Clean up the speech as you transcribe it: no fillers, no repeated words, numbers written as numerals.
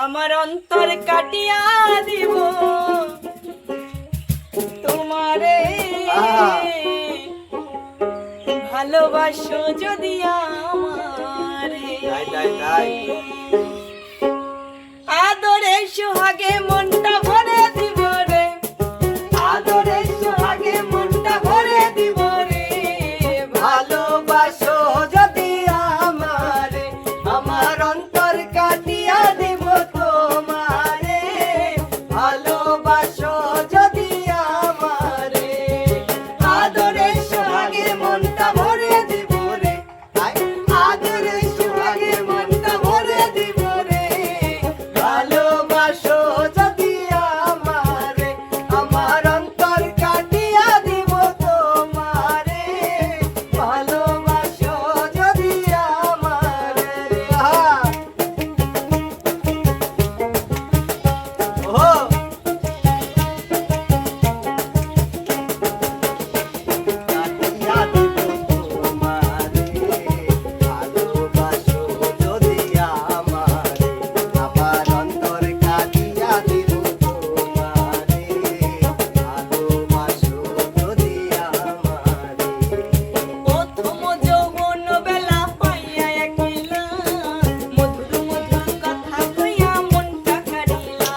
আমার অন্তর কাটিয়া দিব তোমারে ভালোবাসো যদি আমারে আদরে সোহাগে মনটা ভরে দিব রে আদরে সোহাগে মনটা ভরে দিব রে ভালোবাসো যদি আমারে আমার অন্তর কাটিয়া দিব তোমারে ভালোবাসো যদি আমারে আদরে সোহাগে মনটা ভরে দিব রে আদরে সোহাগে মনটা ভরে দিব রে ভালোবাসো যদি আমারে আমার অন্তর কাটিয়া দিব তোমারে ভালোবাসো যদি আমারে প্রথম যৌবন বেলা পাইয়া একলা মধুর মধুর কথা কইয়া মনটা কাড়িলা